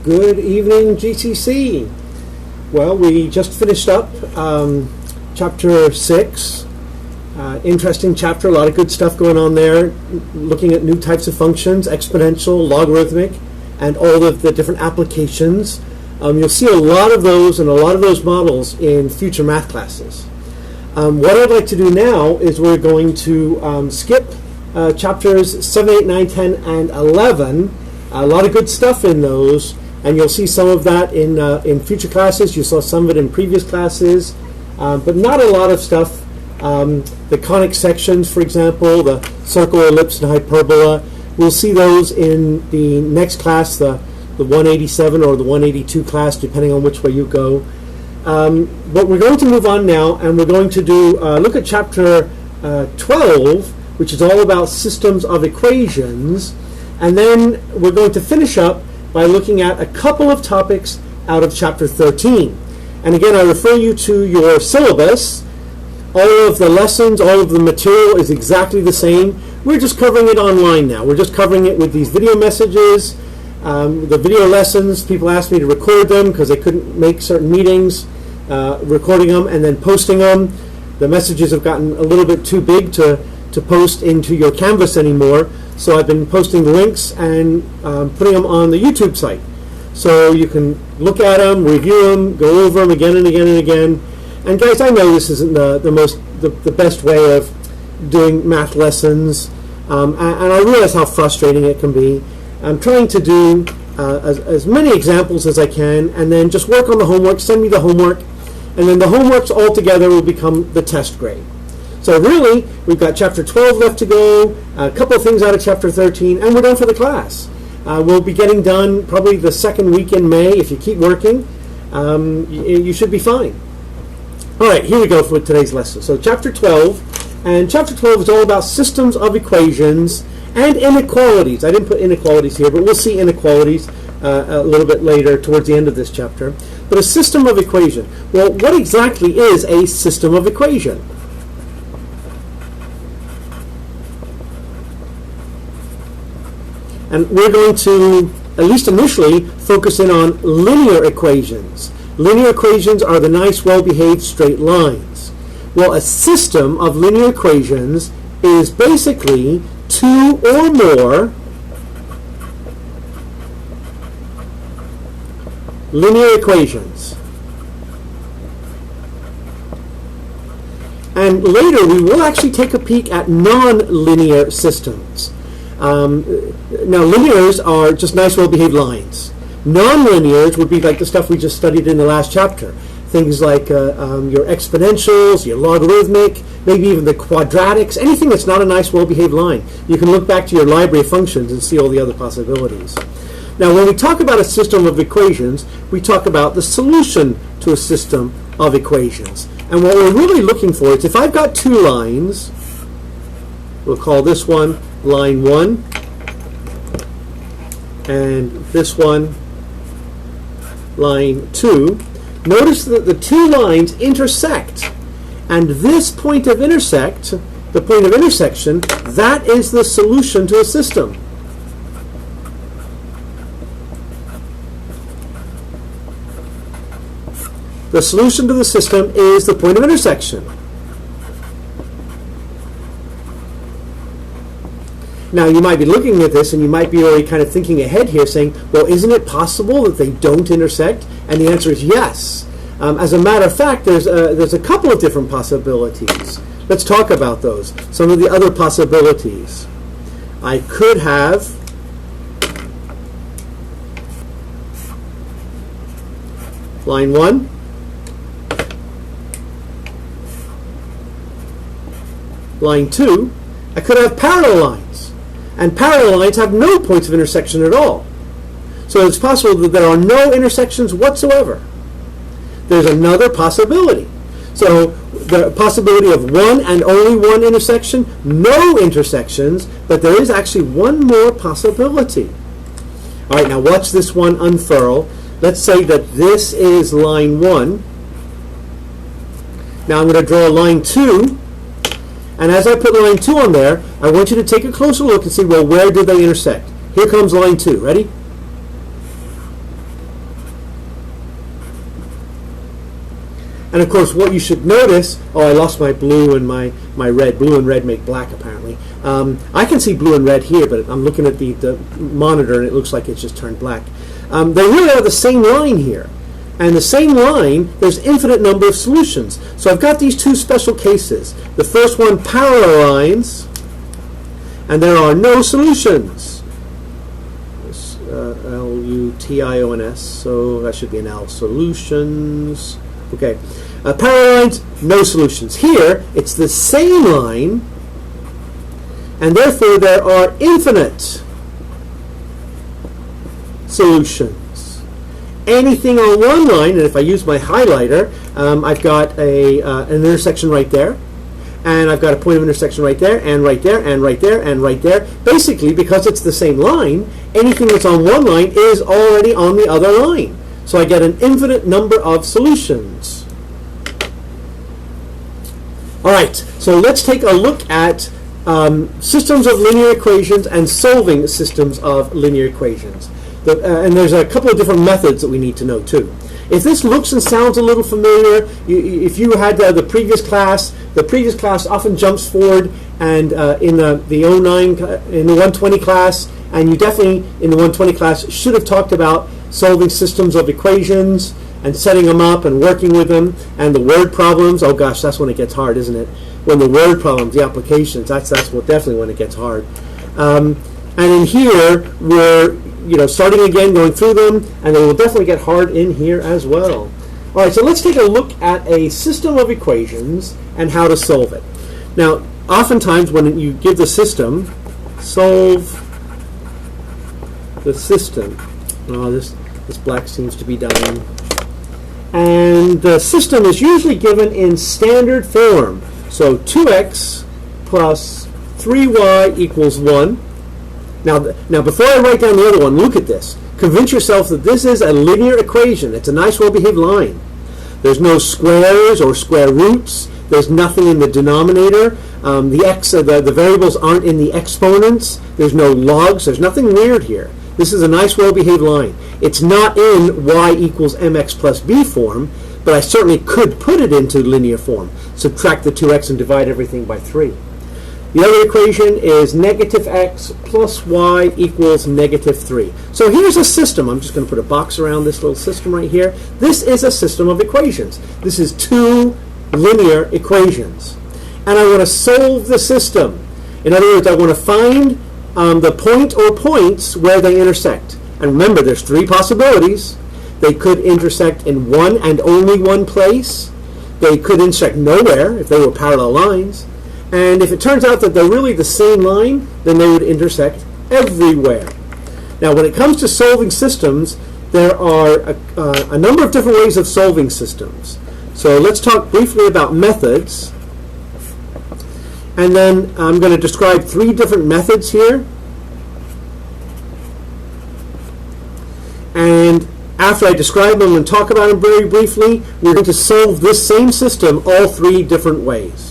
Good evening, GCC. Well, we just finished up Chapter 6. Interesting chapter, a lot of good stuff going on there, looking at new types of functions, exponential, logarithmic, and all of the different applications. You'll see a lot of those and a lot of those models in future math classes. What I'd like to do now is we're going to skip chapters 7, 8, 9, 10, and 11. A lot of good stuff in those, and you'll see some of that in future classes. You saw some of it in previous classes, but not a lot of stuff. The conic sections, for example, the circle, ellipse, and hyperbola, we'll see those in the next class, the 187 or the 182 class, depending on which way you go. But we're going to move on now, and we're going to look at chapter 12, which is all about systems of equations, and then we're going to finish up by looking at a couple of topics out of chapter 13. And again, I refer you to your syllabus. All of the lessons, all of the material is exactly the same. We're just covering it online now. We're just covering it with these video messages. The video lessons, people asked me to record them because they couldn't make certain meetings, recording them and then posting them. The messages have gotten a little bit too big to post into your Canvas anymore, so I've been posting links and putting them on the YouTube site. So you can look at them, review them, go over them again and again and again. And guys, I know this isn't the best way of doing math lessons, and I realize how frustrating it can be. I'm trying to do as many examples as I can, and then just work on the homework, send me the homework, and then the homeworks all together will become the test grade. So really, we've got chapter 12 left to go, a couple of things out of chapter 13, and we're done for the class. We'll be getting done probably the second week in May. If you keep working, you should be fine. All right, here we go for today's lesson. So chapter 12, and chapter 12 is all about systems of equations and inequalities. I didn't put inequalities here, but we'll see inequalities a little bit later towards the end of this chapter. But a system of equation. Well, what exactly is a system of equation? And we're going to, at least initially, focus in on linear equations. Linear equations are the nice, well-behaved straight lines. Well, a system of linear equations is basically two or more linear equations. And later, we will actually take a peek at non-linear systems. Now, linears are just nice, well-behaved lines. Non-linears would be like the stuff we just studied in the last chapter. Things like your exponentials, your logarithmic, maybe even the quadratics, anything that's not a nice, well-behaved line. You can look back to your library of functions and see all the other possibilities. Now, when we talk about a system of equations, we talk about the solution to a system of equations. And what we're really looking for is if I've got two lines, we'll call this one line 1, and this one line 2. Notice that the two lines intersect, and this point of intersect, the point of intersection, that is the solution to a system. The solution to the system is the point of intersection. Now, you might be looking at this, and you might be already kind of thinking ahead here, saying, well, isn't it possible that they don't intersect? And the answer is yes. As a matter of fact, there's a couple of different possibilities. Let's talk about those. Some of the other possibilities. I could have line 1, line 2. I could have parallel lines. And parallel lines have no points of intersection at all. So it's possible that there are no intersections whatsoever. There's another possibility. So the possibility of one and only one intersection, no intersections, but there is actually one more possibility. All right, now watch this one unfurl. Let's say that this is line 1. Now I'm going to draw line 2. And as I put line 2 on there, I want you to take a closer look and see, well, where did they intersect? Here comes line 2. Ready? And of course, what you should notice, oh, I lost my blue and my red. Blue and red make black, apparently. I can see blue and red here, but I'm looking at the monitor, and it looks like it's just turned black. They really are the same line here. And the same line, there's infinite number of solutions. So I've got these two special cases. The first one, parallel lines, and there are no solutions. L-U-T-I-O-N-S, so that should be an L. Solutions. Okay. Parallel lines, no solutions. Here, it's the same line, and therefore there are infinite solutions. Anything on one line, and if I use my highlighter, I've got an intersection right there, and I've got a point of intersection right there, and right there, and right there, and right there. Basically, because it's the same line, anything that's on one line is already on the other line. So I get an infinite number of solutions. All right, so let's take a look at systems of linear equations and solving systems of linear equations. And there's a couple of different methods that we need to know too. If this looks and sounds a little familiar, if you had the previous class often jumps forward, and in the 09, in the 120 class, and you definitely in the 120 class should have talked about solving systems of equations and setting them up and working with them, and the word problems. Oh gosh, that's when it gets hard, isn't it? When the word problems, the applications, that's what definitely when it gets hard. And in here, we're starting again, going through them, and they will definitely get hard in here as well. All right, so let's take a look at a system of equations and how to solve it. Now, oftentimes when you give the system, solve the system. Oh, this black seems to be dying. And the system is usually given in standard form. So 2x plus 3y equals 1. Now, before I write down the other one, look at this. Convince yourself that this is a linear equation. It's a nice, well-behaved line. There's no squares or square roots. There's nothing in the denominator. The variables aren't in the exponents. There's no logs. There's nothing weird here. This is a nice, well-behaved line. It's not in y equals mx plus b form, but I certainly could put it into linear form. Subtract the 2x and divide everything by 3. The other equation is negative x plus y equals negative 3. So here's a system. I'm just going to put a box around this little system right here. This is a system of equations. This is two linear equations. And I want to solve the system. In other words, I want to find the point or points where they intersect. And remember, there's three possibilities. They could intersect in one and only one place. They could intersect nowhere if they were parallel lines. And if it turns out that they're really the same line, then they would intersect everywhere. Now, when it comes to solving systems, there are a number of different ways of solving systems. So let's talk briefly about methods. And then I'm going to describe three different methods here. And after I describe them and talk about them very briefly, we're going to solve this same system all three different ways.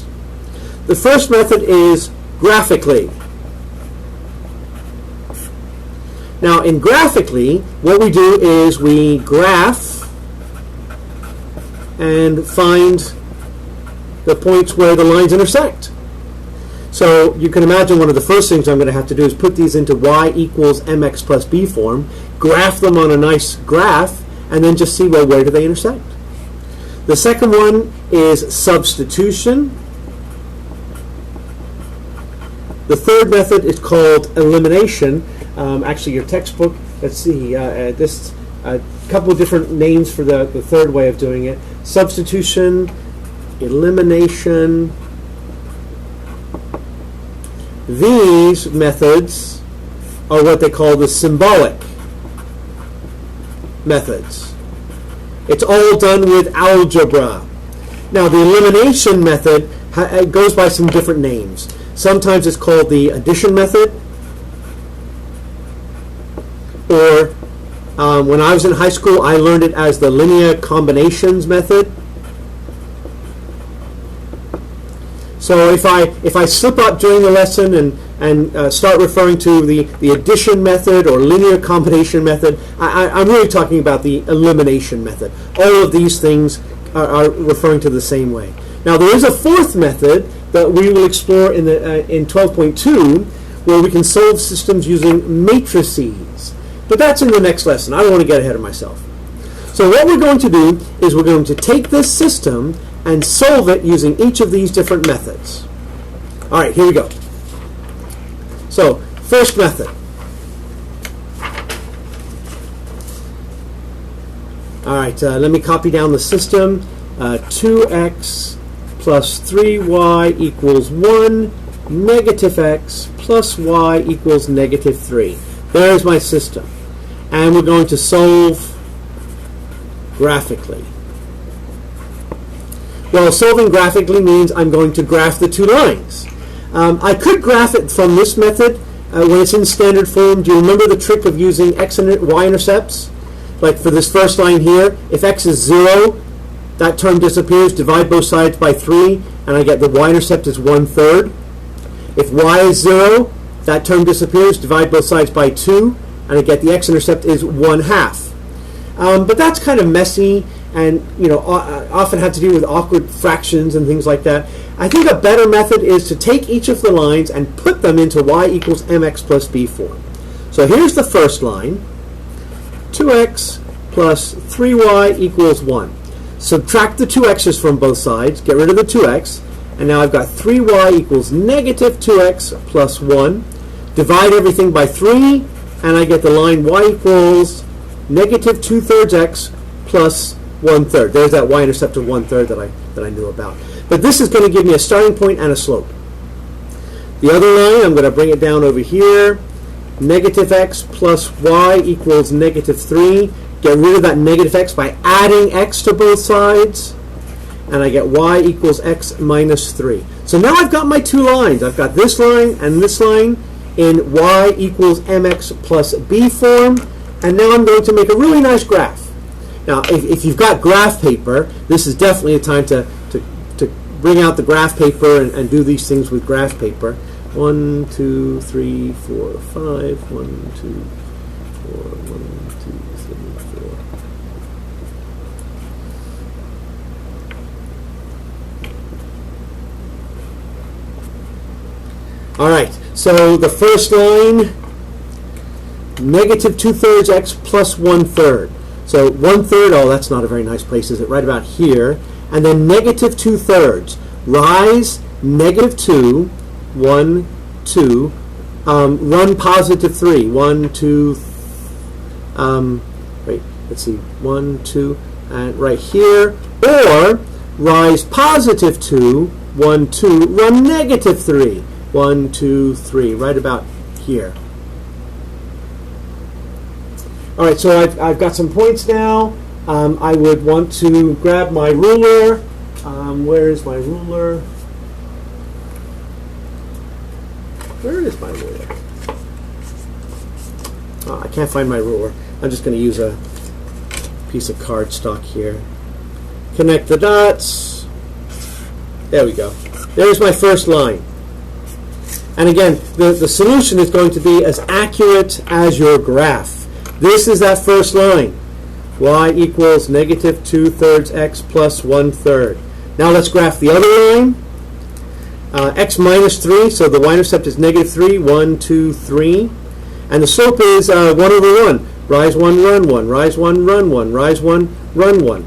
The first method is graphically. Now, in graphically, what we do is we graph and find the points where the lines intersect. So you can imagine one of the first things I'm going to have to do is put these into y equals mx plus b form, graph them on a nice graph, and then just see, well, where do they intersect? The second one is substitution. The third method is called elimination. Actually, your textbook, let's see, this a couple of different names for the third way of doing it. Substitution, elimination. These methods are what they call the symbolic methods. It's all done with algebra. Now, the elimination method goes by some different names. Sometimes it's called the addition method, or when I was in high school, I learned it as the linear combinations method. So if I slip up during the lesson and start referring to the addition method or linear combination method, I'm really talking about the elimination method. All of these things are referring to the same way. Now there is a fourth method that we will explore in 12.2, where we can solve systems using matrices. But that's in the next lesson. I don't want to get ahead of myself. So what we're going to do is we're going to take this system and solve it using each of these different methods. All right, here we go. So, first method. All right, let me copy down the system. 2x plus 3y equals 1, negative x plus y equals negative 3. There's my system. And we're going to solve graphically. Well, solving graphically means I'm going to graph the two lines. I could graph it from this method when it's in standard form. Do you remember the trick of using x and y intercepts? Like for this first line here, if x is 0, that term disappears, divide both sides by 3, and I get the y-intercept is 1/3. If y is 0, that term disappears, divide both sides by 2, and I get the x-intercept is 1/2. But that's kind of messy, and often had to do with awkward fractions and things like that. I think a better method is to take each of the lines and put them into y equals mx plus b form. So here's the first line, 2x plus 3y equals 1. Subtract the 2x's from both sides, get rid of the 2x, and now I've got 3y equals negative 2x plus 1. Divide everything by 3, and I get the line y equals negative 2/3 x plus 1/3. There's that y-intercept of 1/3 that I knew about. But this is going to give me a starting point and a slope. The other line, I'm going to bring it down over here. Negative x plus y equals negative 3. Get rid of that negative x by adding x to both sides. And I get y equals x minus 3. So now I've got my two lines. I've got this line and this line in y equals mx plus b form. And now I'm going to make a really nice graph. Now, if you've got graph paper, this is definitely a time to bring out the graph paper and do these things with graph paper. 1, 2, 3, 4, 5. 1, 2, 4, 1, 2, 3, 4. All right, so the first line, negative 2/3 x plus 1/3. So 1/3, oh, that's not a very nice place, is it? Right about here. And then negative 2/3. Rise, negative 2, 1, 2. Run positive 3. 1, 2, wait, let's see. 1, 2, and right here. Or rise positive 2, 1, 2. Run negative 3. 1, 2, 3. Right about here. All right, so I've got some points now. I would want to grab my ruler. Where is my ruler? Where is my ruler? Oh, I can't find my ruler. I'm just going to use a piece of cardstock here. Connect the dots. There we go. There's my first line. And again, the solution is going to be as accurate as your graph. This is that first line. Y equals negative 2/3 x plus 1/3. Now let's graph the other line. X minus 3, so the y-intercept is negative 3, 1, 2, 3. And the slope is 1 over 1. Rise 1, run 1. Rise 1, run 1. Rise 1, run 1.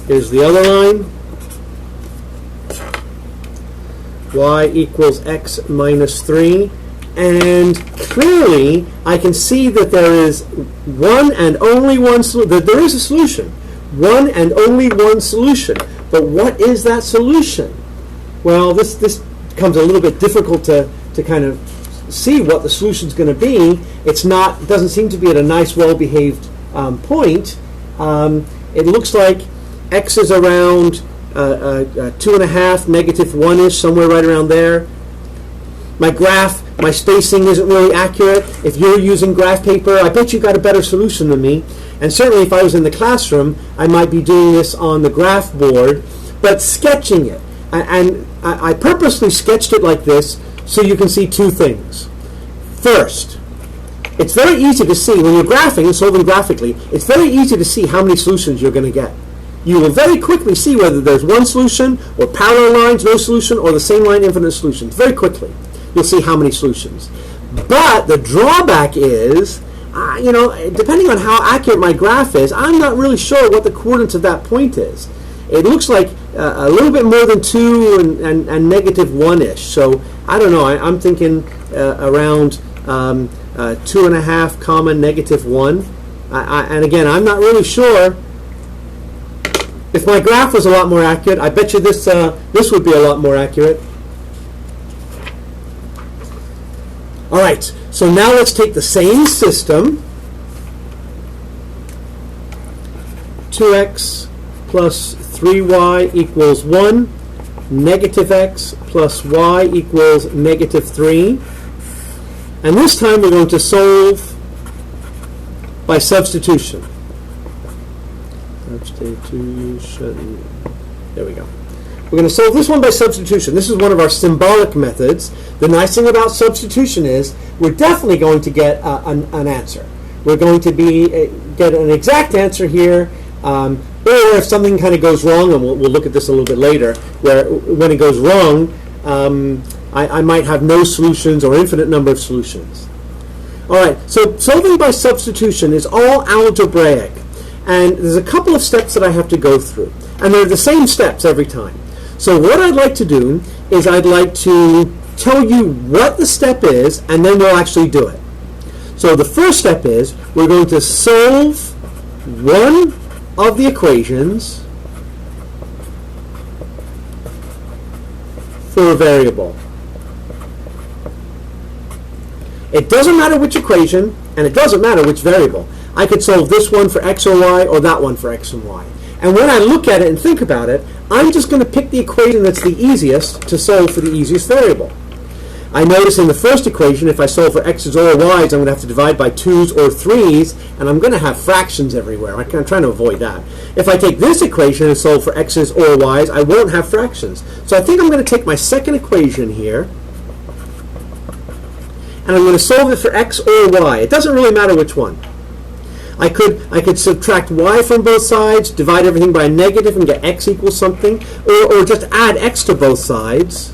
Here's the other line. Y equals x minus 3. And clearly, I can see that there is one and only one solution. That there is a solution. One and only one solution. But what is that solution? Well, this becomes a little bit difficult to kind of see what the solution is going to be. It doesn't seem to be at a nice, well-behaved point. It looks like x is around 2.5, negative 1-ish, somewhere right around there. My graph, my spacing isn't really accurate. If you're using graph paper, I bet you got a better solution than me. And certainly if I was in the classroom, I might be doing this on the graph board, but sketching it. And I purposely sketched it like this so you can see two things. First, it's very easy to see, when you're graphing and solving graphically, it's very easy to see how many solutions you're going to get. You will very quickly see whether there's one solution, or parallel lines, no solution, or the same line, infinite solutions. Very quickly, you'll see how many solutions. But the drawback is, depending on how accurate my graph is, I'm not really sure what the coordinates of that point is. It looks like a little bit more than 2 and negative 1-ish. So I don't know. I'm thinking around 2.5 comma negative 1. And again, I'm not really sure. If my graph was a lot more accurate, I bet you this would be a lot more accurate. All right, so now let's take the same system, 2x plus 3y equals 1, negative x plus y equals negative 3, and this time we're going to solve by substitution. Substitution. There we go. We're going to solve this one by substitution. This is one of our symbolic methods. The nice thing about substitution is we're definitely going to get an answer. We're going to get an exact answer here, or if something kind of goes wrong, and we'll look at this a little bit later, where when it goes wrong, I might have no solutions or infinite number of solutions. All right, so solving by substitution is all algebraic. And there's a couple of steps that I have to go through. And they're the same steps every time. So what I'd like to do is I'd like to tell you what the step is, and then we'll actually do it. So the first step is we're going to solve one of the equations for a variable. It doesn't matter which equation, and it doesn't matter which variable. I could solve this one for x or y, or that one for x and y. And when I look at it and think about it, I'm just going to pick the equation that's the easiest to solve for the easiest variable. I notice in the first equation, if I solve for x's or y's, I'm going to have to divide by 2's or 3's, and I'm going to have fractions everywhere. I'm trying to avoid that. If I take this equation and solve for x's or y's, I won't have fractions. So I think I'm going to take my second equation here, and I'm going to solve it for x or y. It doesn't really matter which one. I could subtract y from both sides, divide everything by a negative, and get x equals something, or just add x to both sides,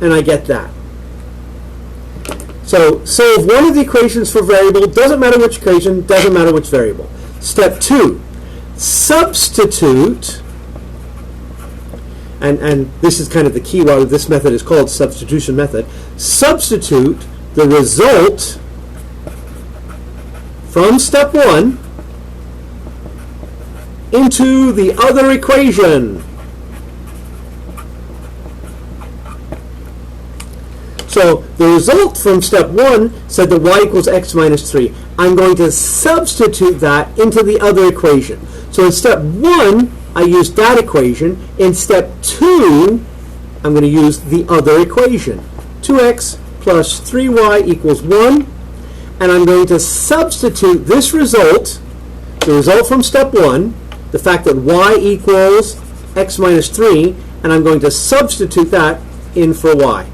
and I get that. So solve one of the equations for variable, doesn't matter which equation, doesn't matter which variable. Step 2, substitute, and this is kind of the key why this method is called substitution method. Substitute the result from step 1 into the other equation. So the result from step 1 said that y equals x minus 3. I'm going to substitute that into the other equation. So in step 1, I used that equation. In step 2, I'm going to use the other equation. 2x plus 3y equals 1. And I'm going to substitute this result, the result from step 1, the fact that y equals x minus 3, and I'm going to substitute that in for y.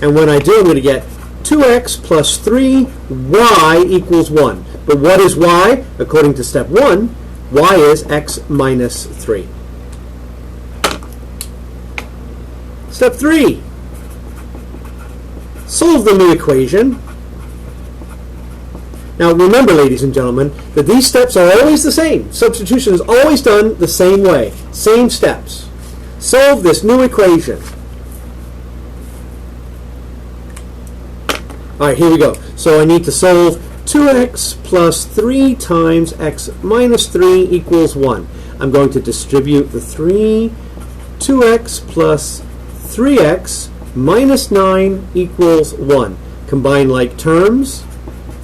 And when I do, I'm going to get 2x plus 3y equals 1. But what is y? According to step 1, y is x minus 3. Step 3. Solve the new equation. Now remember, ladies and gentlemen, that these steps are always the same. Substitution is always done the same way. Same steps. Solve this new equation. All right, here we go. So I need to solve 2x plus 3 times x minus 3 equals 1. I'm going to distribute the 3, 2x plus 3x minus 9 equals 1. Combine like terms.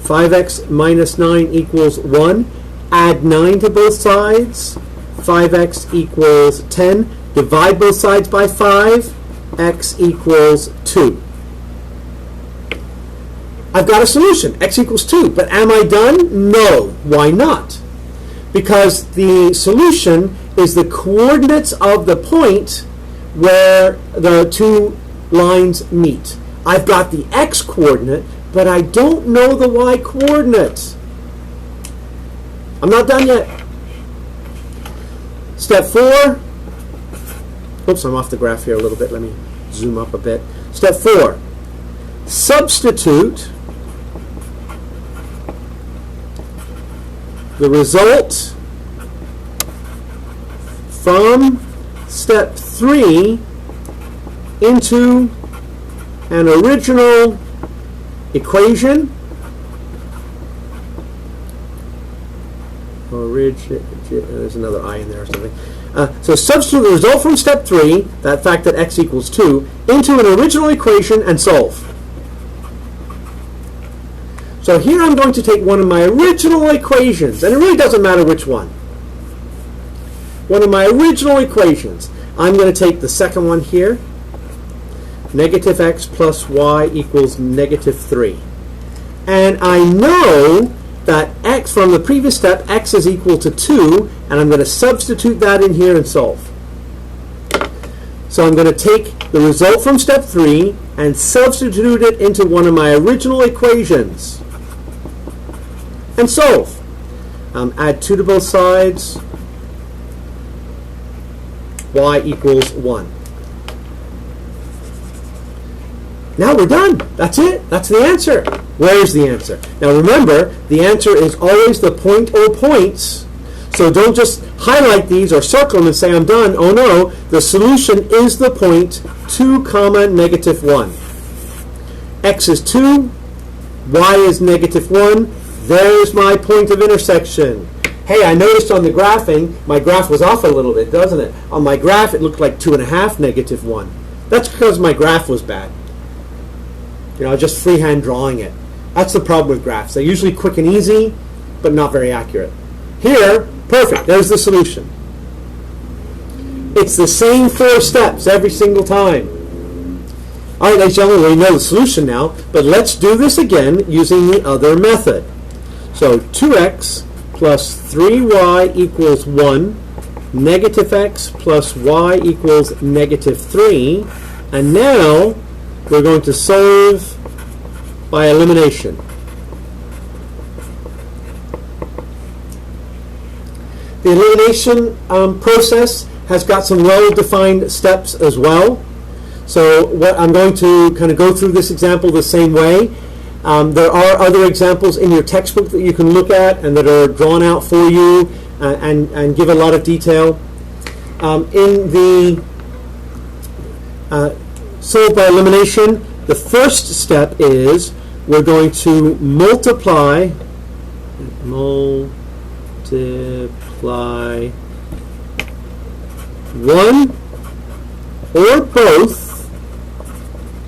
5x minus 9 equals 1. Add 9 to both sides. 5x equals 10. Divide both sides by 5. X equals 2. I've got a solution. X equals 2. But am I done? No. Why not? Because the solution is the coordinates of the point where the two lines meet. I've got the x coordinate, but I don't know the y coordinates. I'm not done yet. Step 4. Oops, I'm off the graph here a little bit. Let me zoom up a bit. Step 4. Substitute the result from step 3 into an original equation. There's another I in there or something. So substitute the result from step 3, that fact that x equals 2, into an original equation and solve. So here I'm going to take one of my original equations, and it really doesn't matter which one. One of my original equations. I'm going to take the second one here. Negative x plus y equals negative 3. And I know that x from the previous step, x is equal to 2, and I'm going to substitute that in here and solve. So I'm going to take the result from step 3 and substitute it into one of my original equations and solve. Add 2 to both sides. Y equals 1. Now we're done. That's it. That's the answer. Where's the answer? Now remember, the answer is always the point or points. So don't just highlight these or circle them and say I'm done. Oh no, the solution is the point 2 comma negative 1. X is 2, y is negative 1. There's my point of intersection. Hey, I noticed on the graphing, my graph was off a little bit, doesn't it? On my graph, it looked like 2.5, negative 1. That's because my graph was bad. You know, just freehand drawing it. That's the problem with graphs. They're usually quick and easy, but not very accurate. Here, perfect. There's the solution. It's the same 4 steps every single time. All right, ladies and gentlemen, we know the solution now, but let's do this again using the other method. So 2x plus 3y equals 1, negative x plus y equals negative 3, and now we're going to solve by elimination. The elimination process has got some well-defined steps as well. So what I'm going to kind of go through this example the same way. There are other examples in your textbook that you can look at and that are drawn out for you and give a lot of detail. In the solve by elimination, the first step is we're going to multiply one or both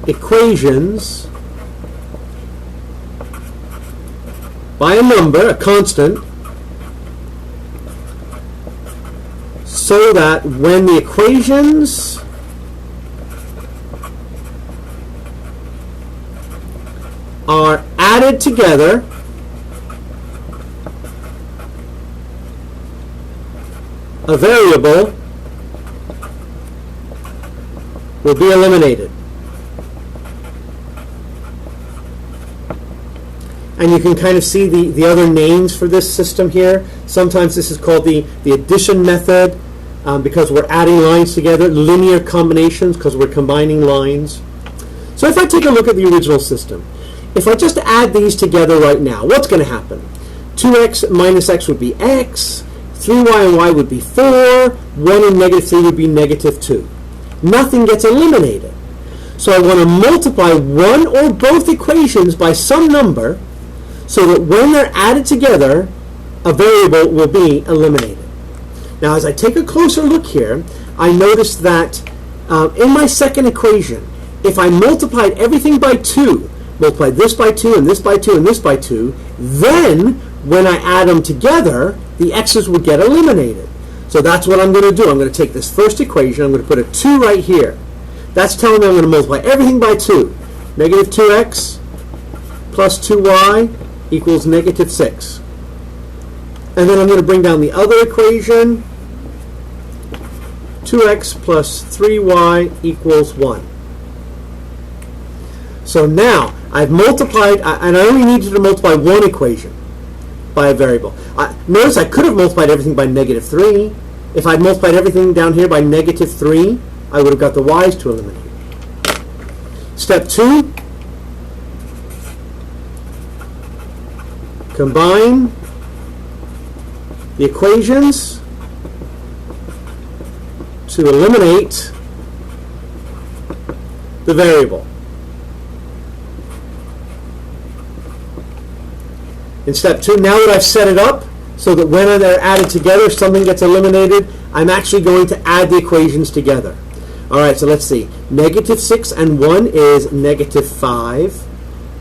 equations by a number, a constant, so that when the equations are added together, a variable will be eliminated. And you can kind of see the other names for this system here. Sometimes this is called the addition method because we're adding lines together, linear combinations because we're combining lines. So if I take a look at the original system, if I just add these together right now, what's going to happen? 2x minus x would be x, 3y and y would be 4, 1 and negative 3 would be negative 2. Nothing gets eliminated. So I want to multiply one or both equations by some number so that when they're added together, a variable will be eliminated. Now as I take a closer look here, I notice that in my second equation, if I multiplied everything by 2, multiplied this by 2 and this by 2 and this by 2, then when I add them together, the x's would get eliminated. So that's what I'm going to do. I'm going to take this first equation, I'm going to put a 2 right here. That's telling me I'm going to multiply everything by 2. Negative 2x plus 2y equals negative 6. And then I'm going to bring down the other equation. 2x plus 3y equals 1. So now I've multiplied, and I only needed to multiply one equation by a variable. Notice I could have multiplied everything by -3. If I'd multiplied everything down here by -3, I would have got the y's to eliminate. Step 2, combine the equations to eliminate the variable. In step 2, now that I've set it up so that when they're added together, something gets eliminated, I'm actually going to add the equations together. All right, so let's see. -6 and 1 is -5.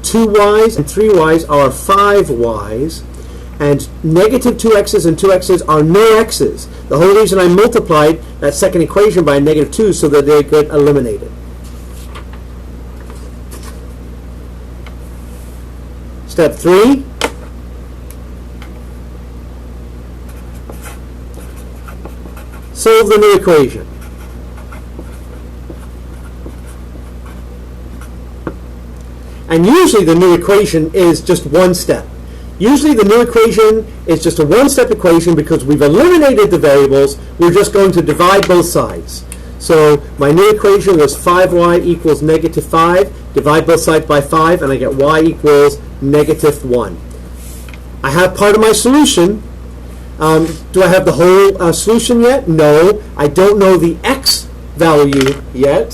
2y's and 3y's are 5y's. And -2x's and 2x's are no x's. The whole reason I multiplied that second equation by -2 so that they get eliminated. Step 3. Solve the new equation. And usually the new equation is just one step. Usually the new equation is just a one-step equation because we've eliminated the variables. We're just going to divide both sides. So my new equation was 5y equals -5. Divide both sides by 5, and I get y equals -1. I have part of my solution. Do I have the whole solution yet? No. I don't know the x value yet.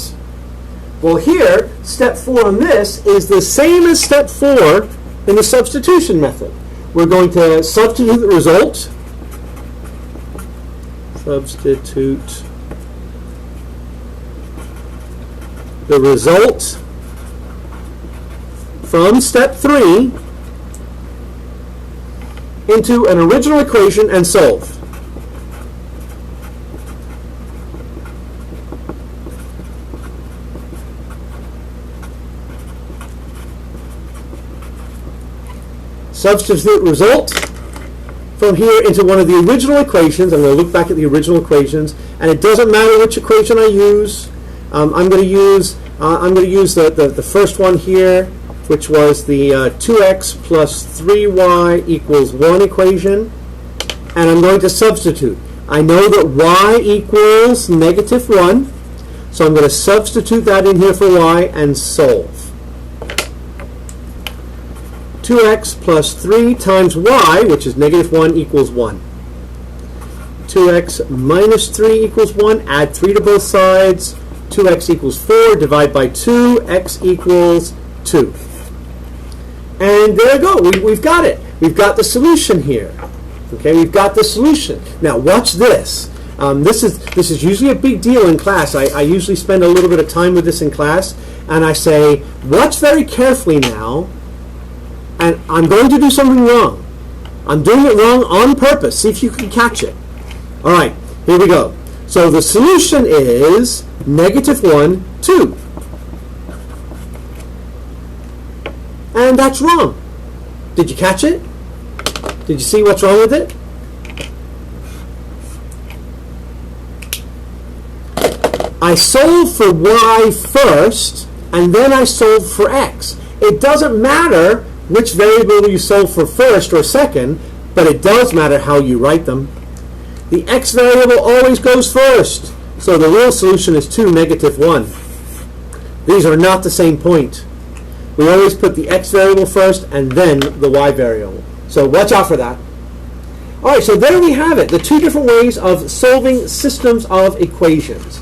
Well, here, step 4 on this is the same as step 4 in the substitution method. We're going to substitute the result. Substitute the result from step 3 into an original equation and solve. Substitute result from here into one of the original equations. I'm going to look back at the original equations, and it doesn't matter which equation I use. I'm going to use the first one here, which was the 2x plus 3y equals 1 equation, and I'm going to substitute. I know that y equals -1, so I'm going to substitute that in here for y and solve. 2x plus 3 times y, which is -1, equals 1. 2x minus 3 equals 1. Add 3 to both sides. 2x equals 4. Divide by 2. X equals 2. And there you go. We've got it. We've got the solution here. Okay, we've got the solution. Now watch this. This is usually a big deal in class. I usually spend a little bit of time with this in class, and I say, watch very carefully now. And I'm going to do something wrong. I'm doing it wrong on purpose. See if you can catch it. All right, here we go. So the solution is -1, 2. And that's wrong. Did you catch it? Did you see what's wrong with it? I solved for y first, and then I solved for x. It doesn't matter which variable you solve for first or second, but it does matter how you write them. The x variable always goes first, so the real solution is 2, -1. These are not the same point. We always put the x variable first and then the y variable. So watch out for that. All right, so there we have it, the two different ways of solving systems of equations.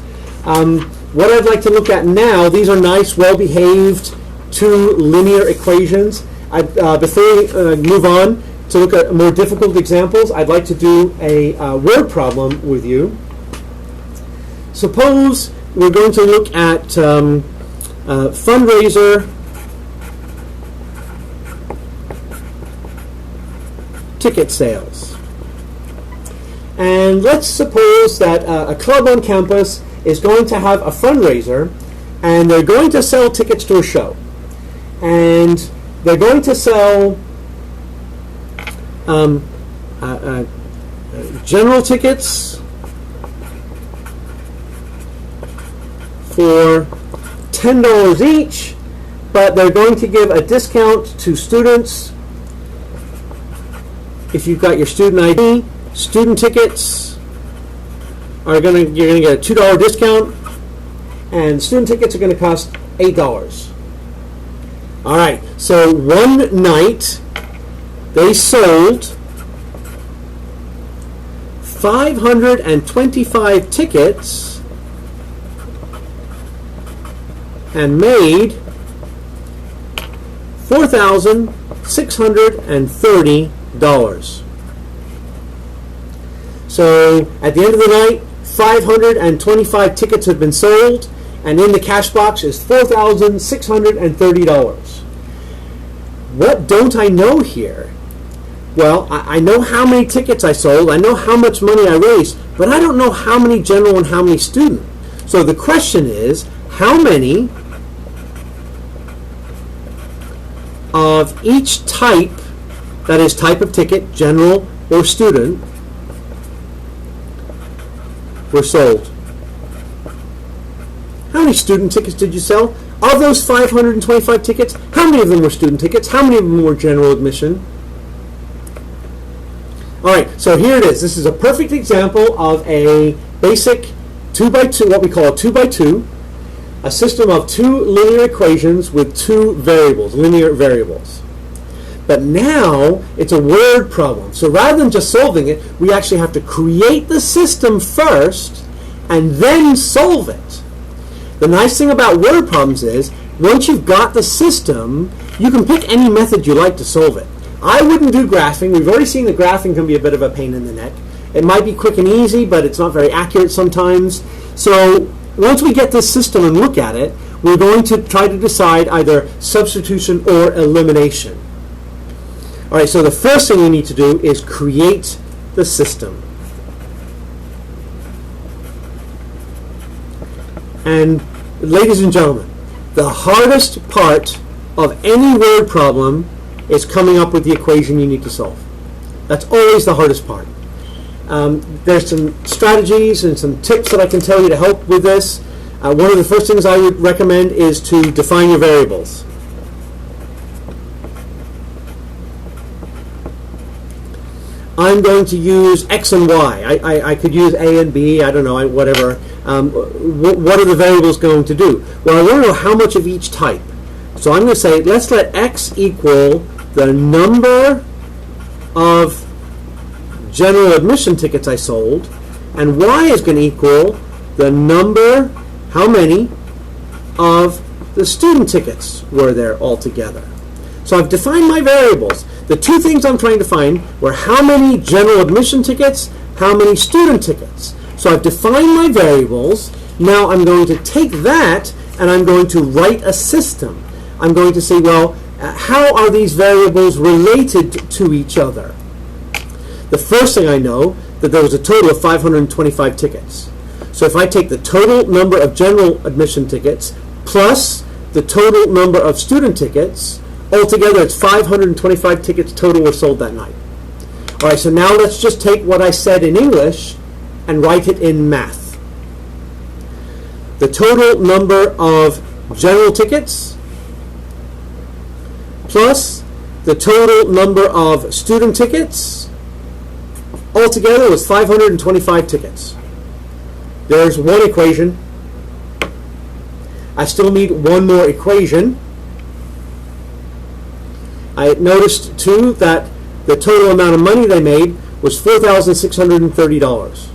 What I'd like to look at now, these are nice, well-behaved two linear equations. Before we move on to look at more difficult examples, I'd like to do a word problem with you. Suppose we're going to look at fundraiser ticket sales. And let's suppose that a club on campus is going to have a fundraiser, and they're going to sell tickets to a show. And they're going to sell general tickets for $10 each, but they're going to give a discount to students. If you've got your student ID, student tickets you're going to get a $2 discount, and student tickets are going to cost $8. All right, so one night they sold 525 tickets and made $4,630. So at the end of the night, 525 tickets have been sold, and in the cash box is $4,630. What don't I know here? Well, I know how many tickets I sold, I know how much money I raised, but I don't know how many general and how many student. So the question is, how many of each type, that is type of ticket, general or student, were sold? How many student tickets did you sell? Of those 525 tickets, how many of them were student tickets? How many of them were general admission? All right, so here it is. This is a perfect example of a basic 2x2, what we call a 2x2, a system of two linear equations with two variables, linear variables. But now it's a word problem. So rather than just solving it, we actually have to create the system first and then solve it. The nice thing about word problems is, once you've got the system, you can pick any method you like to solve it. I wouldn't do graphing. We've already seen that graphing can be a bit of a pain in the neck. It might be quick and easy, but it's not very accurate sometimes. So once we get this system and look at it, we're going to try to decide either substitution or elimination. All right, so the first thing we need to do is create the system. And ladies and gentlemen, the hardest part of any word problem is coming up with the equation you need to solve. That's always the hardest part. There's some strategies and some tips that I can tell you to help with this. One of the first things I would recommend is to define your variables. I'm going to use X and Y. I could use A and B, I don't know, whatever. What are the variables going to do? Well, I want to know how much of each type. So I'm going to say, let's let X equal the number of general admission tickets I sold, and Y is going to equal the number, how many, of the student tickets were there altogether. So I've defined my variables. The two things I'm trying to find were how many general admission tickets, how many student tickets. So I've defined my variables. Now I'm going to take that and I'm going to write a system. I'm going to say, well, how are these variables related to each other? The first thing I know, that there was a total of 525 tickets. So if I take the total number of general admission tickets plus the total number of student tickets, altogether it's 525 tickets total were sold that night. All right, so now let's just take what I said in English and write it in math. The total number of general tickets plus the total number of student tickets altogether was 525 tickets. There's one equation. I still need one more equation. I noticed too that the total amount of money they made was $4,630.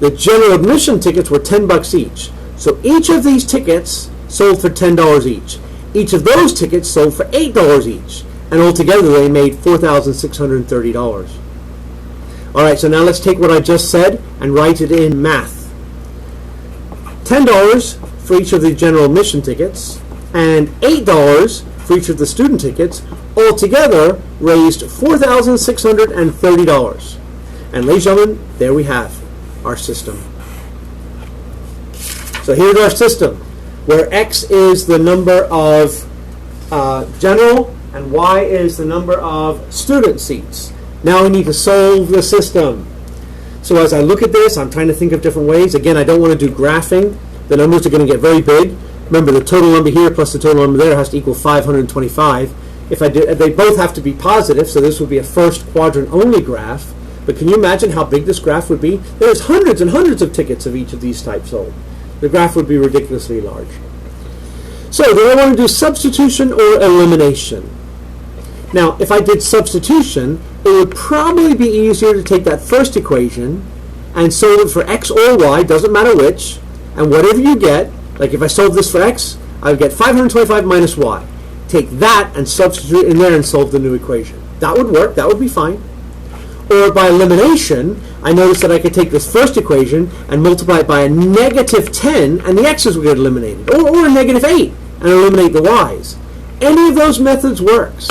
The general admission tickets were $10 each. So each of these tickets sold for $10 each. Each of those tickets sold for $8 each. And altogether they made $4,630. All right, so now let's take what I just said and write it in math. $10 for each of the general admission tickets and $8 for each of the student tickets altogether raised $4,630. And ladies and gentlemen, there we have our system. So here's our system, where X is the number of general and Y is the number of student seats. Now we need to solve the system. So as I look at this, I'm trying to think of different ways. Again, I don't want to do graphing. The numbers are going to get very big. Remember, the total number here plus the total number there has to equal 525. If I did, they both have to be positive, so this would be a first quadrant only graph. But can you imagine how big this graph would be? There's hundreds and hundreds of tickets of each of these types sold. The graph would be ridiculously large. So do I want to do substitution or elimination? Now, if I did substitution, it would probably be easier to take that first equation and solve it for x or y, doesn't matter which, and whatever you get, like if I solve this for x, I would get 525 minus y. Take that and substitute in there and solve the new equation. That would work, that would be fine. Or by elimination, I noticed that I could take this first equation and multiply it by a negative 10, and the x's would get eliminated. Or a negative 8, and eliminate the y's. Any of those methods works.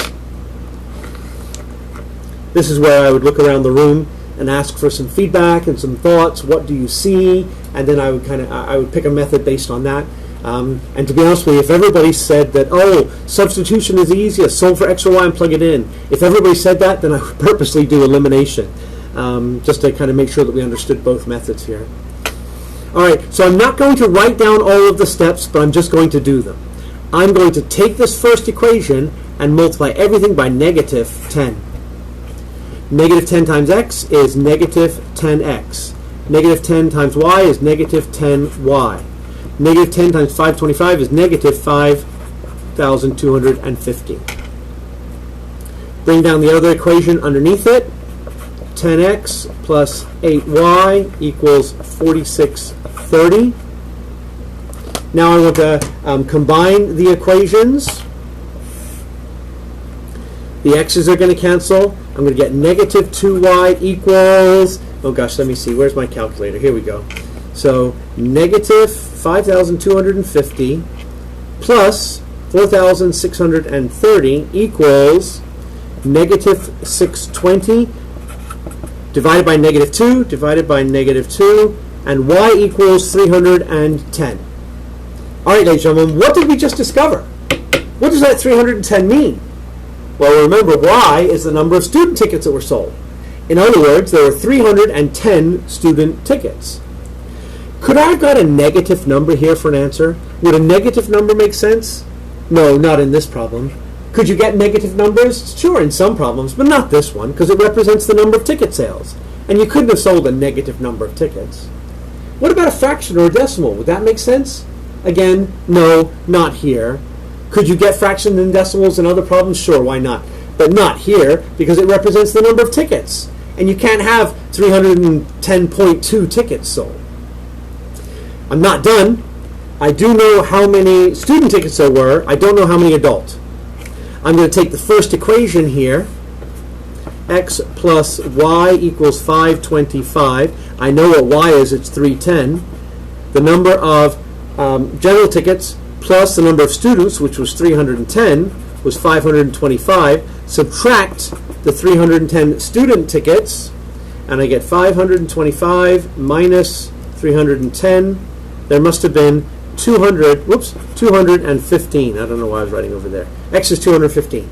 This is where I would look around the room and ask for some feedback and some thoughts. What do you see? And then I would pick a method based on that. And to be honest with you, if everybody said that, oh, substitution is the easiest, solve for x or y and plug it in. If everybody said that, then I would purposely do elimination, just to kind of make sure that we understood both methods here. All right, so I'm not going to write down all of the steps, but I'm just going to do them. I'm going to take this first equation and multiply everything by negative 10. Negative 10 times x is negative 10x. Negative 10 times y is negative 10y. Negative 10 times 525 is negative 5,250. Bring down the other equation underneath it. 10x plus 8y equals 4630. Now I want to combine the equations. The x's are going to cancel. I'm going to get negative 2y equals, oh gosh, let me see, where's my calculator? Here we go. So negative 5,250 plus 4,630 equals negative 620 divided by negative 2, divided by negative 2, and y equals 310. All right, ladies and gentlemen, what did we just discover? What does that 310 mean? Well, remember, y is the number of student tickets that were sold. In other words, there were 310 student tickets. Could I have got a negative number here for an answer? Would a negative number make sense? No, not in this problem. Could you get negative numbers? Sure, in some problems, but not this one, because it represents the number of ticket sales. And you couldn't have sold a negative number of tickets. What about a fraction or a decimal? Would that make sense? Again, no, not here. Could you get fractions and decimals in other problems? Sure, why not? But not here, because it represents the number of tickets. And you can't have 310.2 tickets sold. I'm not done. I do know how many student tickets there were. I don't know how many adult. I'm going to take the first equation here. X plus y equals 525. I know what y is. It's 310. The number of general tickets plus the number of students, which was 310, was 525. Subtract the 310 student tickets, and I get 525 minus 310. There must have been 215. I don't know why I was writing over there. X is 215.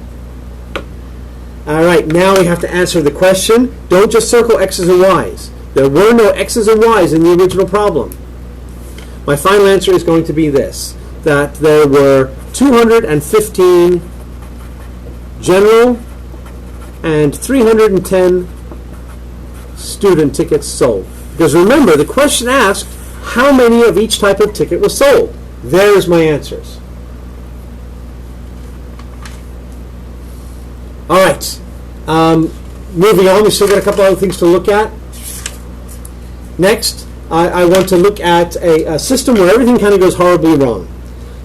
All right, now we have to answer the question. Don't just circle x's and y's. There were no x's and y's in the original problem. My final answer is going to be this, that there were 215 general and 310 student tickets sold. Because remember, the question asked how many of each type of ticket was sold. There's my answers. All right. Moving on, we still got a couple other things to look at. Next, I want to look at a system where everything kind of goes horribly wrong.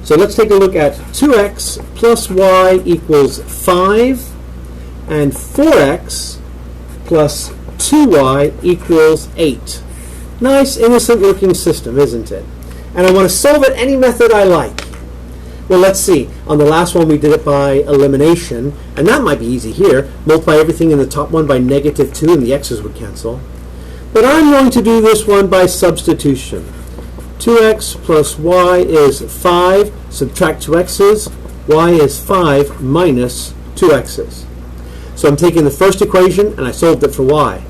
So let's take a look at 2x plus y equals 5 and 4x plus 2y equals 8. Nice, innocent-looking system, isn't it? And I want to solve it any method I like. Well, let's see. On the last one, we did it by elimination, and that might be easy here. Multiply everything in the top one by negative 2, and the x's would cancel. But I'm going to do this one by substitution. 2x plus y is 5. Subtract 2 x's. Y is 5 minus 2 x's. So I'm taking the first equation, and I solved it for y.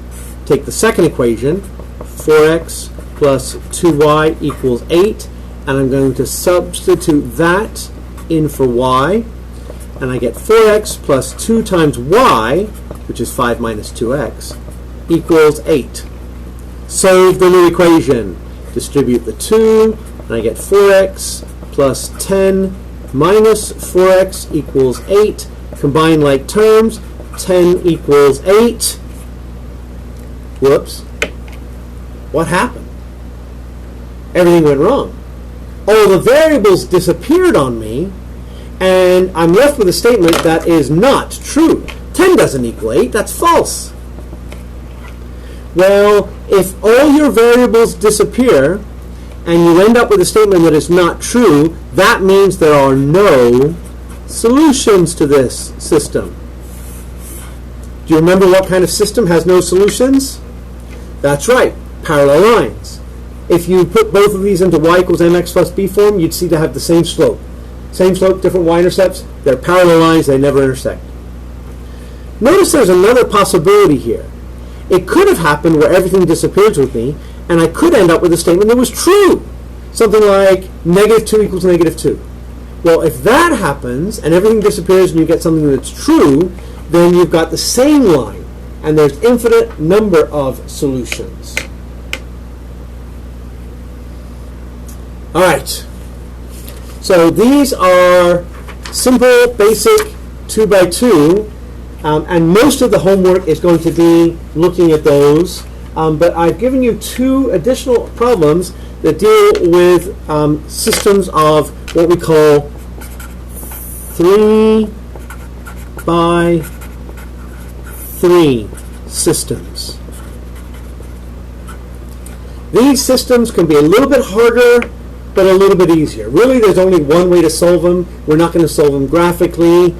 Take the second equation, 4x plus 2y equals 8, and I'm going to substitute that in for y, and I get 4x plus 2 times y, which is 5 minus 2x, equals 8. Solve the new equation. Distribute the 2, and I get 4x plus 10 minus 4x equals 8. Combine like terms. 10 equals 8. Whoops. What happened? Everything went wrong. All the variables disappeared on me, and I'm left with a statement that is not true. 10 doesn't equal 8. That's false. Well, if all your variables disappear and you end up with a statement that is not true, that means there are no solutions to this system. Do you remember what kind of system has no solutions? That's right, parallel lines. If you put both of these into y equals mx plus b form, you'd see they have the same slope. Same slope, different y-intercepts. They're parallel lines, they never intersect. Notice there's another possibility here. It could have happened where everything disappears with me, and I could end up with a statement that was true. Something like negative 2 equals negative 2. Well, if that happens, and everything disappears and you get something that's true, then you've got the same line, and there's infinite number of solutions. All right. So these are simple, basic 2x2, and most of the homework is going to be looking at those. But I've given you 2 additional problems that deal with systems of what we call 3x3 systems. These systems can be a little bit harder, but a little bit easier. Really, there's only one way to solve them. We're not going to solve them graphically.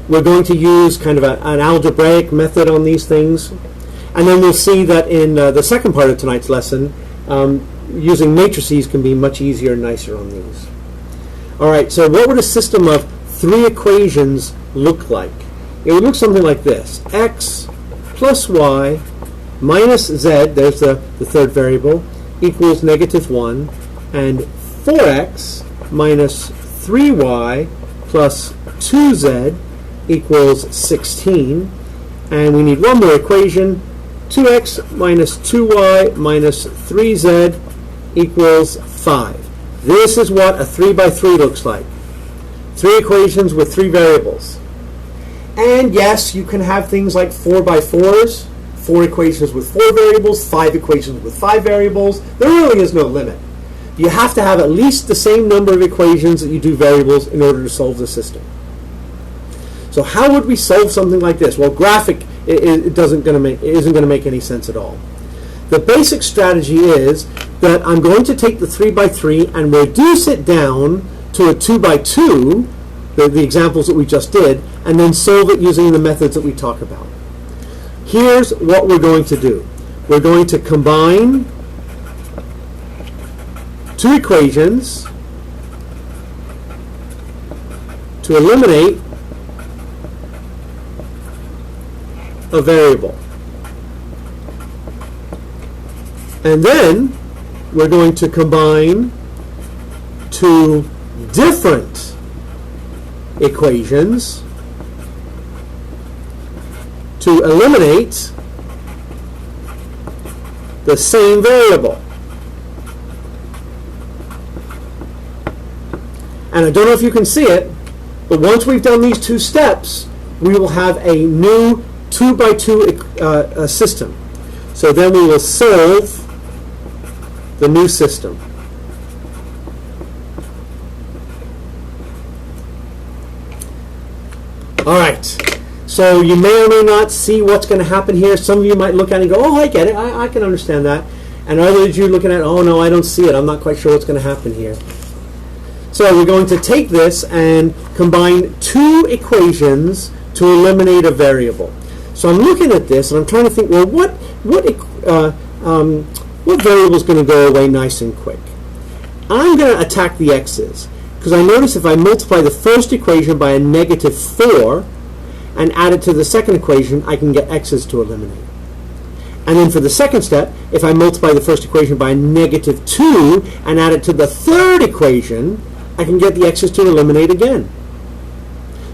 We're going to use kind of an algebraic method on these things. And then we'll see that in the second part of tonight's lesson, using matrices can be much easier and nicer on these. All right, so what would a system of 3 equations look like? It would look something like this. X plus y minus z, there's the third variable, equals negative 1. And 4x minus 3y plus 2z equals 16. And we need one more equation. 2x minus 2y minus 3z equals 5. This is what a 3x3 looks like. 3 equations with 3 variables. And yes, you can have things like 4x4s, 4 equations with 4 variables, 5 equations with 5 variables. There really is no limit. You have to have at least the same number of equations that you do variables in order to solve the system. So how would we solve something like this? Well, graphic isn't going to make any sense at all. The basic strategy is that I'm going to take the 3x3 and reduce it down to a 2x2, the examples that we just did, and then solve it using the methods that we talk about. Here's what we're going to do. We're going to combine 2 equations to eliminate a variable. And then we're going to combine 2 different equations to eliminate the same variable. And I don't know if you can see it, but once we've done these 2 steps, we will have a new 2x2 system. So then we will solve the new system. All right. So you may or may not see what's going to happen here. Some of you might look at it and go, oh, I get it. I can understand that. And others of you looking at it, oh, no, I don't see it. I'm not quite sure what's going to happen here. So we're going to take this and combine 2 equations to eliminate a variable. So I'm looking at this and I'm trying to think, well, what variable is going to go away nice and quick? I'm going to attack the x's because I notice if I multiply the first equation by a negative 4 and add it to the second equation, I can get x's to eliminate. And then for the second step, if I multiply the first equation by negative 2 and add it to the third equation, I can get the x's to eliminate again.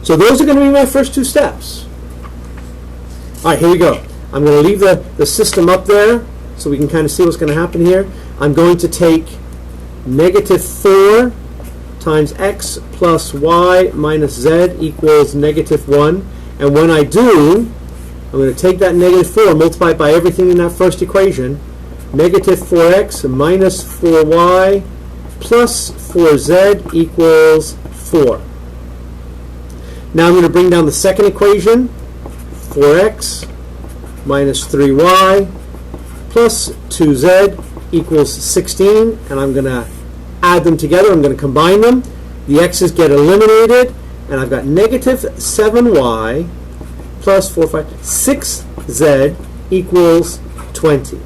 So those are going to be my first two steps. All right, here we go. I'm going to leave the system up there so we can kind of see what's going to happen here. I'm going to take negative 4 times x plus y minus z equals negative 1. And when I do, I'm going to take that negative 4 and multiply it by everything in that first equation. Negative 4x minus 4y plus 4z equals 4. Now I'm going to bring down the second equation. 4x minus 3y plus 2z equals 16. And I'm going to add them together. I'm going to combine them. The x's get eliminated. And I've got negative 7y plus 4, 5, 6z equals 20.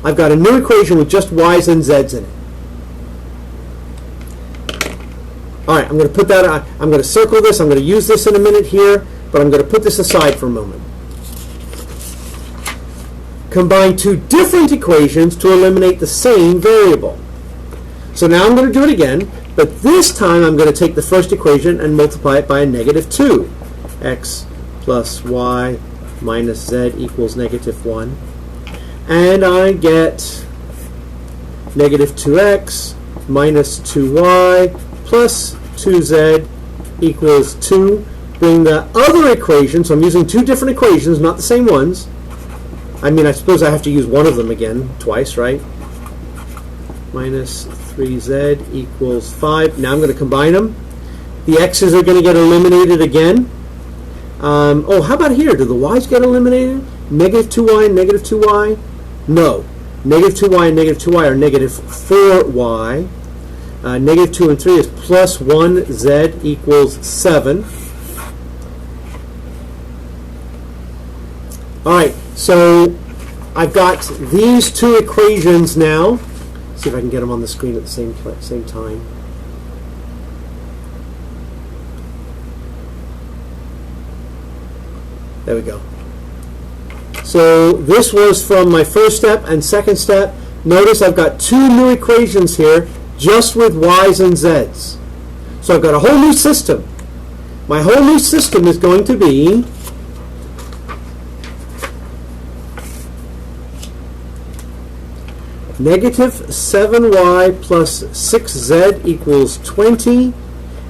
I've got a new equation with just y's and z's in it. All right, I'm going to put that on. I'm going to circle this. I'm going to use this in a minute here, but I'm going to put this aside for a moment. Combine two different equations to eliminate the same variable. So now I'm going to do it again, but this time I'm going to take the first equation and multiply it by a negative 2. X plus y minus z equals negative 1. And I get negative 2x minus 2y plus 2z equals 2. Bring the other equation, so I'm using two different equations, not the same ones. I mean, I suppose I have to use one of them again twice, right? Minus 3z equals 5. Now I'm going to combine them. The x's are going to get eliminated again. Oh, how about here? Do the y's get eliminated? Negative 2y and negative 2y? No. Negative 2y and negative 2y are negative 4y. Negative 2 and 3 is plus 1z equals 7. All right, so I've got these two equations now. Let's see if I can get them on the screen at the same time. There we go. So this was from my first step and second step. Notice I've got two new equations here just with y's and z's. So I've got a whole new system. My whole new system is going to be negative 7y plus 6z equals 20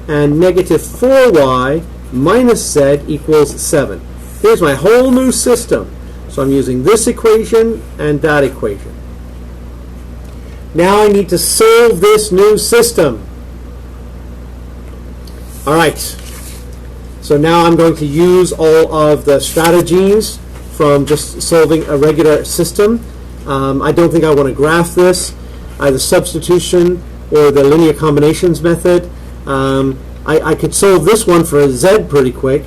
and negative 4y minus z equals 7. Here's my whole new system. So I'm using this equation and that equation. Now I need to solve this new system. All right. So now I'm going to use all of the strategies from just solving a regular system. I don't think I want to graph this, either substitution or the linear combinations method. I could solve this one for a z pretty quick.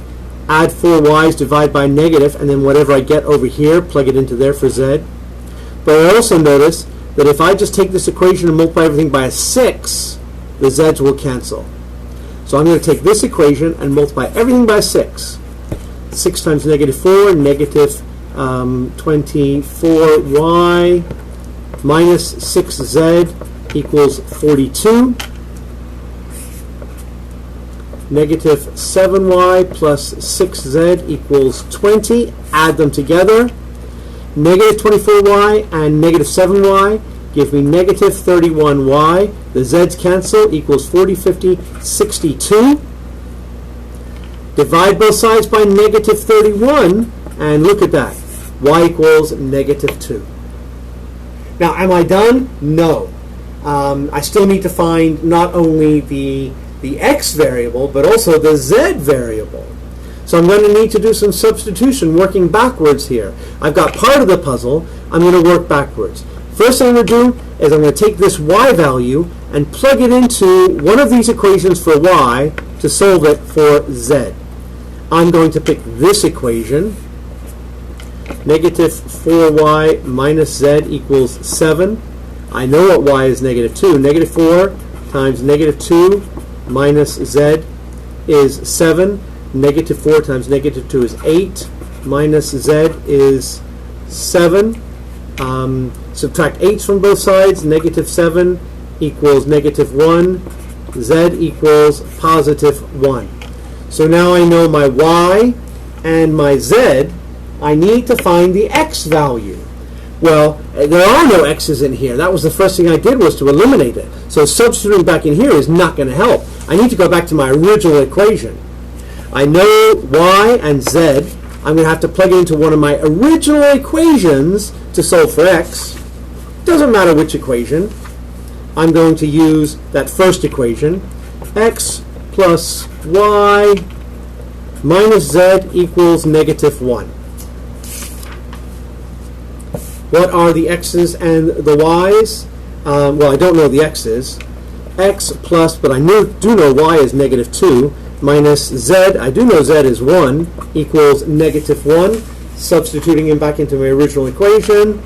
Add 4y's, divide by negative, and then whatever I get over here, plug it into there for z. But I also notice that if I just take this equation and multiply everything by a 6, the z's will cancel. So I'm going to take this equation and multiply everything by 6. 6 times negative 4, negative 24y minus 6z equals 42. Negative 7y plus 6z equals 20. Add them together. Negative 24y and negative 7y give me negative 31y. The z's cancel, equals 40, 50, 62. Divide both sides by negative 31, and look at that. Y equals negative 2. Now, am I done? No. I still need to find not only the x variable, but also the z variable. So I'm going to need to do some substitution, working backwards here. I've got part of the puzzle. I'm going to work backwards. First thing I'm going to do is I'm going to take this y value and plug it into one of these equations for y to solve it for z. I'm going to pick this equation. Negative 4y minus z equals 7. I know what y is negative 2. Negative 4 times negative 2 minus z is 7. Negative 4 times negative 2 is 8. Minus z is 7. Subtract h from both sides. Negative 7 equals negative 1. Z equals positive 1. So now I know my y and my z. I need to find the x value. Well, there are no x's in here. That was the first thing I did, was to eliminate it. So substituting back in here is not going to help. I need to go back to my original equation. I know y and z. I'm going to have to plug it into one of my original equations to solve for x. Doesn't matter which equation. I'm going to use that first equation. X plus y minus z equals negative 1. What are the x's and the y's? Well, I don't know the x's. X plus, but I do know y is negative 2, minus z, I do know z is 1, equals negative 1. Substituting it back into my original equation.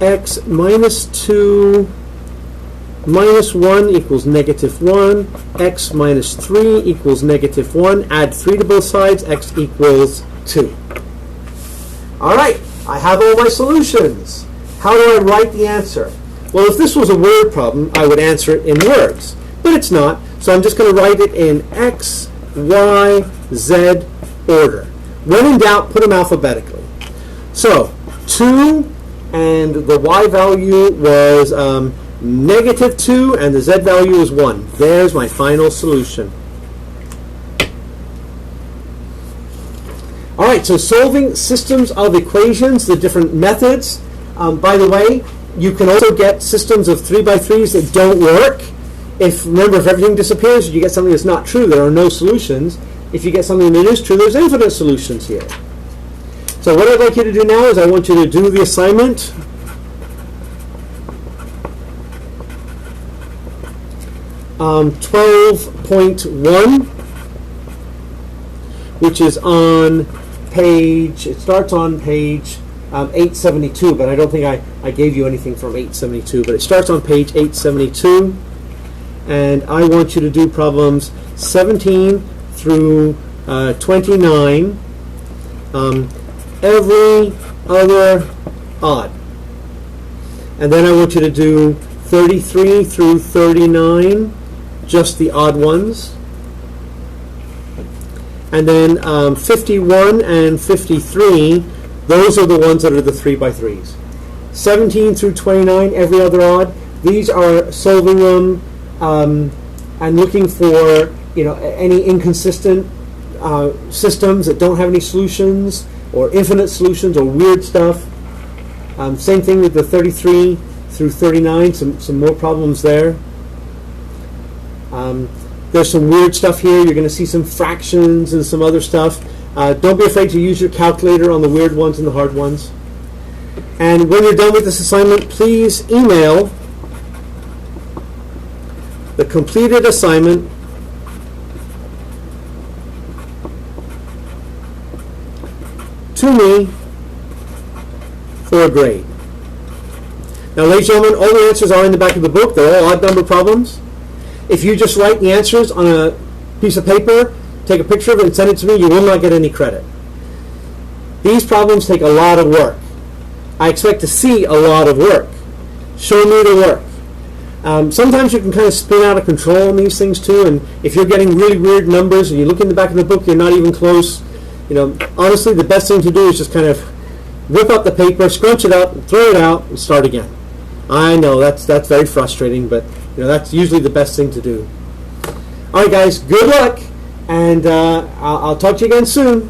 X minus 2 minus 1 equals negative 1. X minus 3 equals negative 1. Add 3 to both sides. X equals 2. All right. I have all my solutions. How do I write the answer? Well, if this was a word problem, I would answer it in words. But it's not, so I'm just going to write it in X, Y, Z order. When in doubt, put them alphabetically. So, 2, and the Y value was negative 2, and the Z value is 1. There's my final solution. All right, so solving systems of equations, the different methods. By the way, you can also get systems of 3x3s that don't work. Remember, if everything disappears, you get something that's not true, there are no solutions. If you get something that is true, there's infinite solutions here. So what I'd like you to do now is I want you to do the assignment. Um, 12.1, which is on page, it starts on page 872, but I don't think I gave you anything from 872, but it starts on page 872, and I want you to do problems 17 through 29, every other odd. And then I want you to do 33 through 39, just the odd ones. And then 51 and 53, those are the ones that are the 3x3s. 17 through 29, every other odd. These are solving them and looking for any inconsistent systems that don't have any solutions, or infinite solutions, or weird stuff. Same thing with the 33 through 39. Some more problems there. There's some weird stuff here. You're going to see some fractions and some other stuff. Don't be afraid to use your calculator on the weird ones and the hard ones. And when you're done with this assignment, please email the completed assignment to me for a grade. Now, ladies and gentlemen, all the answers are in the back of the book. They're all odd number problems. If you just write the answers on a piece of paper, take a picture of it and send it to me, you will not get any credit. These problems take a lot of work. I expect to see a lot of work. Show me the work. Sometimes you can kind of spin out of control on these things too, and if you're getting really weird numbers and you look in the back of the book, you're not even close. Honestly, the best thing to do is just kind of whip up the paper, scrunch it up, throw it out, and start again. I know that's very frustrating, but that's usually the best thing to do. All right, guys, good luck, and I'll talk to you again soon.